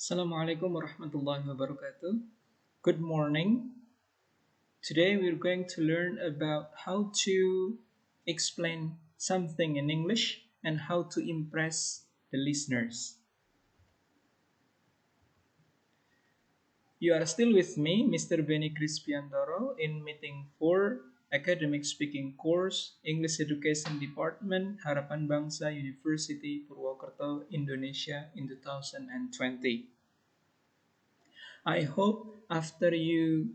Assalamualaikum warahmatullahi wabarakatuh. Good morning. Today we're going to learn about how to explain something in English and how to impress the listeners. You are still with me, Mr. Benny Crispiantoro, in meeting 4 Academic Speaking Course, English Education Department, Harapan Bangsa University, Purwokerto, Indonesia in 2020. I hope after you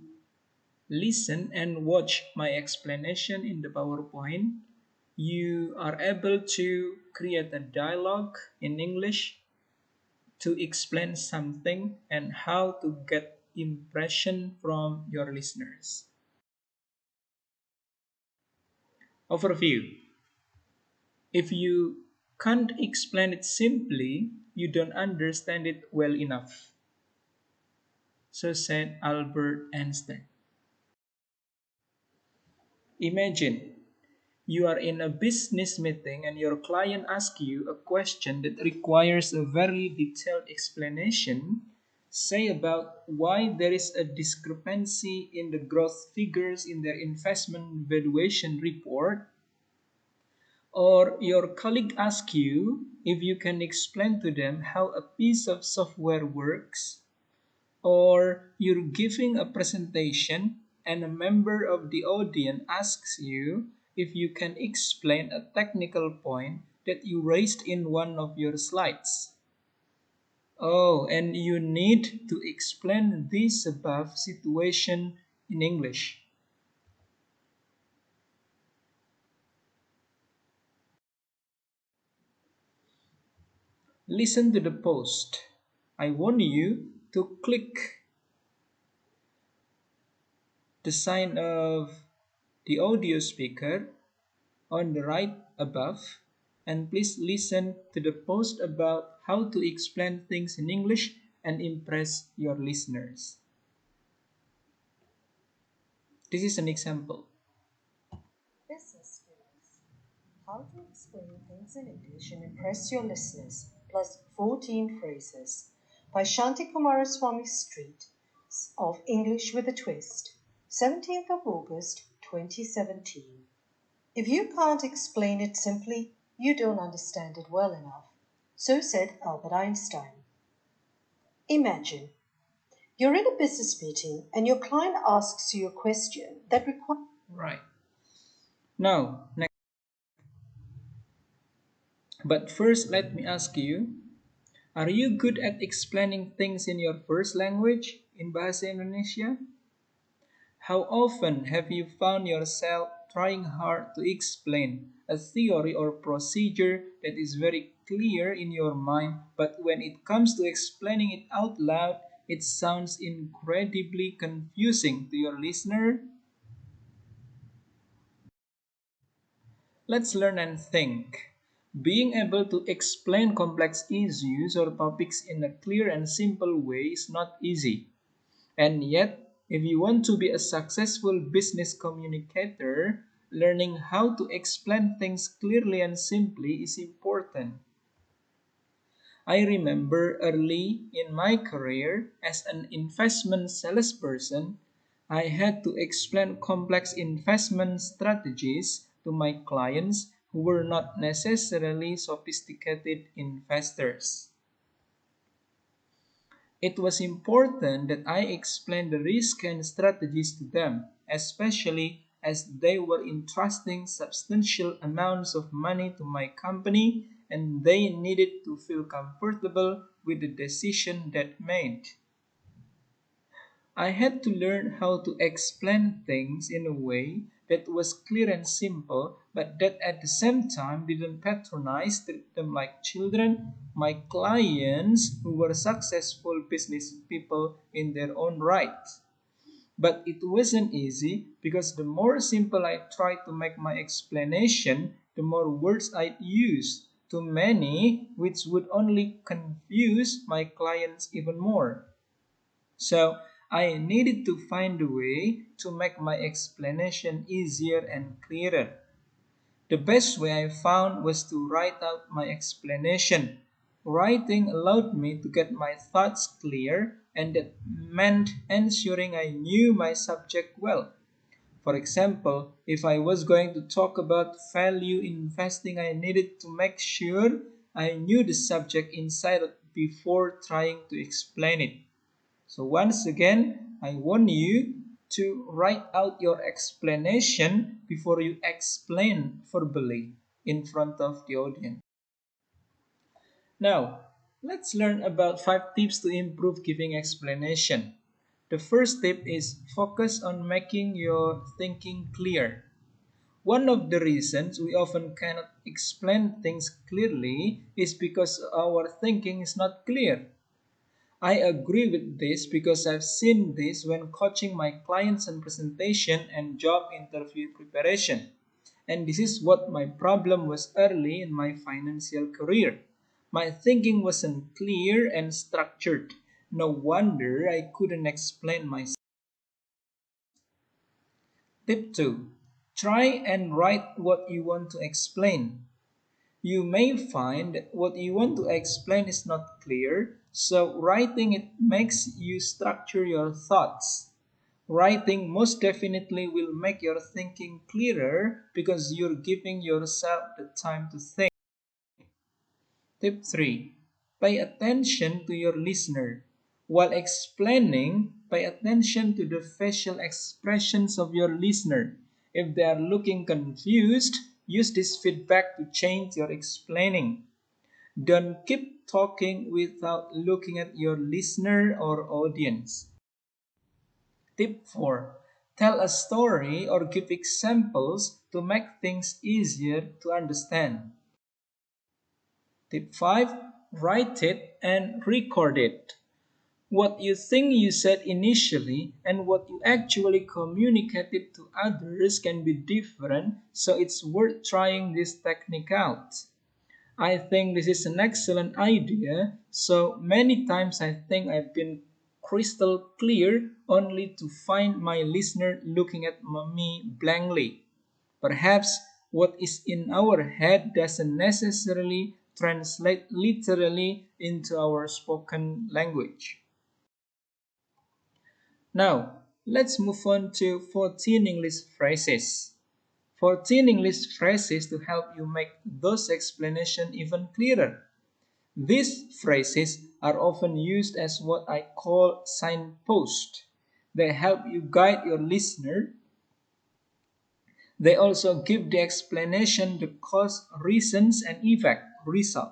listen and watch my explanation in the PowerPoint, you are able to create a dialogue in English to explain something and how to get impression from your listeners. Overview. If you can't explain it simply, you don't understand it well enough. So said Albert Einstein. Imagine you are in a business meeting and your client asks you a question that requires a very detailed explanation, say about why there is a discrepancy in the growth figures in their investment valuation report, or your colleague asks you if you can explain to them how a piece of software works, or you're giving a presentation and a member of the audience asks you if you can explain a technical point that you raised in one of your slides. Oh, and you need to explain this above situation in English. Listen to the post. I want you to click the sign of the audio speaker on the right above, and please listen to the post about how to explain things in English and impress your listeners. This is an example. Business skills. How to explain things in English and impress your listeners, plus 14 phrases. By Shanti Kumaraswamy Street of English with a Twist, 17th of August 2017. If you can't explain it simply, you don't understand it well enough. So said Albert Einstein. Imagine you're in a business meeting and your client asks you a question that requires. Right. Now, next. But first, let me ask you, are you good at explaining things in your first language, in Bahasa Indonesia? How often have you found yourself trying hard to explain a theory or procedure that is very clear in your mind, but when it comes to explaining it out loud, it sounds incredibly confusing to your listener? Let's learn and think. Being able to explain complex issues or topics in a clear and simple way is not easy. And yet, if you want to be a successful business communicator, learning how to explain things clearly and simply is important. I remember early in my career as an investment salesperson, I had to explain complex investment strategies to my clients who were not necessarily sophisticated investors. It was important that I explain the risk and strategies to them, especially as they were entrusting substantial amounts of money to my company and they needed to feel comfortable with the decision that made. I had to learn how to explain things in a way that was clear and simple, but that at the same time didn't patronize, treat them like children. My clients, who were successful business people in their own right. But it wasn't easy because the more simple I tried to make my explanation, the more words I'd use. Too many, which would only confuse my clients even more. So I needed to find a way to make my explanation easier and clearer. The best way I found was to write out my explanation. Writing allowed me to get my thoughts clear, and that meant ensuring I knew my subject well. For example, if I was going to talk about value investing, I needed to make sure I knew the subject inside out before trying to explain it. So, once again, I want you to write out your explanation before you explain verbally in front of the audience. Now, let's learn about 5 tips to improve giving explanation. The first tip is focus on making your thinking clear. One of the reasons we often cannot explain things clearly is because our thinking is not clear. I agree with this because I've seen this when coaching my clients on presentation and job interview preparation. And this is what my problem was early in my financial career. My thinking wasn't clear and structured. No wonder I couldn't explain myself. Tip 2. Try and write what you want to explain. You may find that what you want to explain is not clear, so writing it makes you structure your thoughts. Writing most definitely will make your thinking clearer because you're giving yourself the time to think. Tip 3. Pay attention to your listener. While explaining, pay attention to the facial expressions of your listener. If they are looking confused, use this feedback to change your explaining. Don't keep talking without looking at your listener or audience. Tip 4. Tell a story or give examples to make things easier to understand. Tip 5. Write it and record it. What you think you said initially and what you actually communicated to others can be different, so it's worth trying this technique out. I think this is an excellent idea. So many times I think I've been crystal clear only to find my listener looking at me blankly. Perhaps what is in our head doesn't necessarily translate literally into our spoken language. Now, let's move on to 14 English phrases. 14 English phrases to help you make those explanations even clearer. These phrases are often used as what I call signposts. They help you guide your listener. They also give the explanation, the cause, reasons, and effect, result.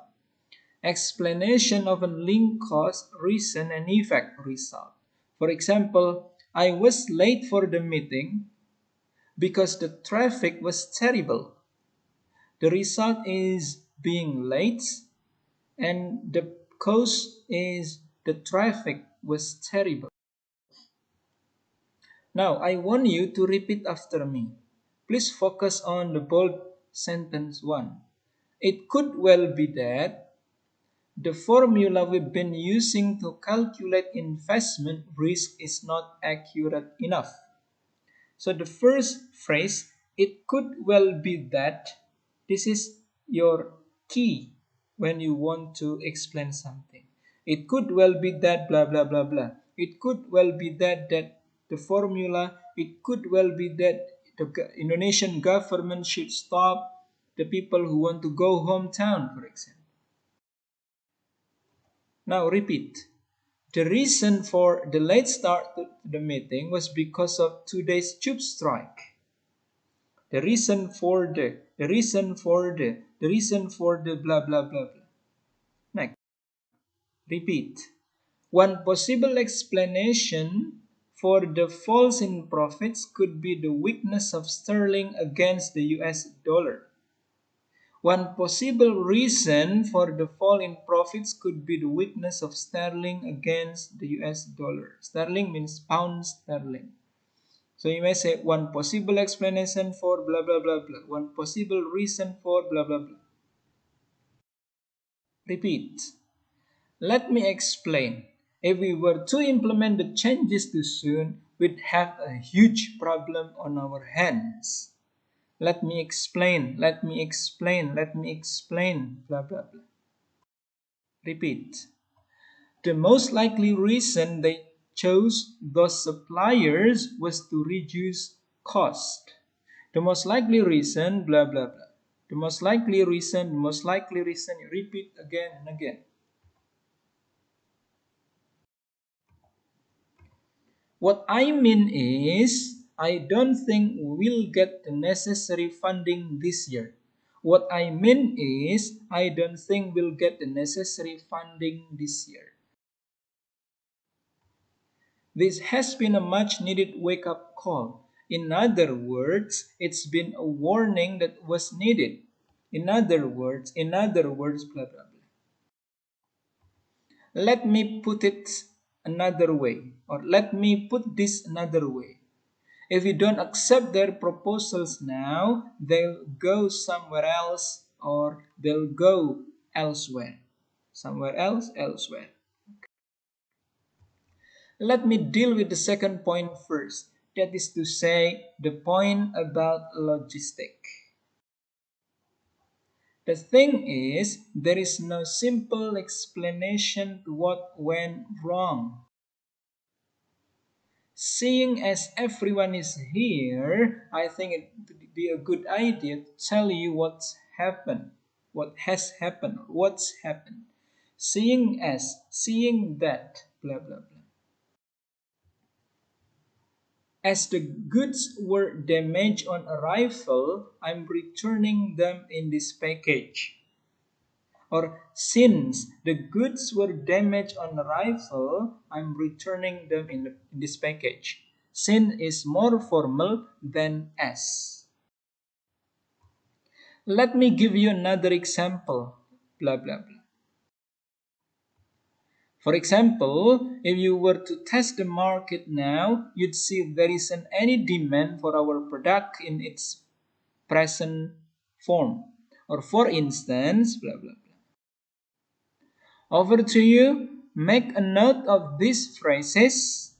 Explanation often link cause, reason, and effect, result. For example, I was late for the meeting because the traffic was terrible. The result is being late, and the cause is the traffic was terrible. Now, I want you to repeat after me. Please focus on the bold sentence 1. It could well be that the formula we've been using to calculate investment risk is not accurate enough. So the first phrase, it could well be that, this is your key when you want to explain something. It could well be that blah blah blah blah. It could well be that the formula, it could well be that the Indonesian government should stop the people who want to go hometown, for example. Now repeat. The reason for the late start to the meeting was because of today's tube strike. The reason for the blah blah blah blah. Next, repeat. One possible explanation for the falls in profits could be the weakness of sterling against the US dollar. One possible reason for the fall in profits could be the weakness of sterling against the US dollar. Sterling means pound sterling. So you may say one possible explanation for blah blah blah blah. One possible reason for blah blah blah. Repeat. Let me explain. If we were to implement the changes too soon, we'd have a huge problem on our hands. Let me explain, let me explain, let me explain, blah blah blah. Repeat. The most likely reason they chose those suppliers was to reduce cost. The most likely reason, blah blah blah. The most likely reason, the most likely reason, you repeat again and again. What I mean is, I don't think we'll get the necessary funding this year. What I mean is, I don't think we'll get the necessary funding this year. This has been a much needed wake up call. In other words, it's been a warning that was needed. In other words, blah blah blah. Let me put it another way, or let me put this another way. If you don't accept their proposals now, they'll go somewhere else or they'll go elsewhere. Somewhere else, elsewhere. Let me deal with the second point first. That is to say, the point about logistic. The thing is, there is no simple explanation to what went wrong. Seeing as everyone is here, I think it would be a good idea to tell you what's happened, what has happened, what's happened. Seeing that, blah blah blah. As the goods were damaged on arrival, I'm returning them in this package. Or since the goods were damaged on arrival, I'm returning them in this package. Sin is more formal than as. Let me give you another example. Blah blah blah. For example, if you were to test the market now, you'd see there isn't any demand for our product in its present form. Or for instance, blah blah blah. Over to you. Make a note of these phrases.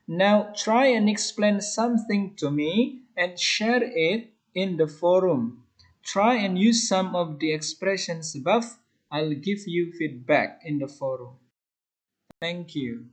Now try and explain something to me and share it in the forum. Try and use some of the expressions above. I'll give you feedback in the forum. Thank you.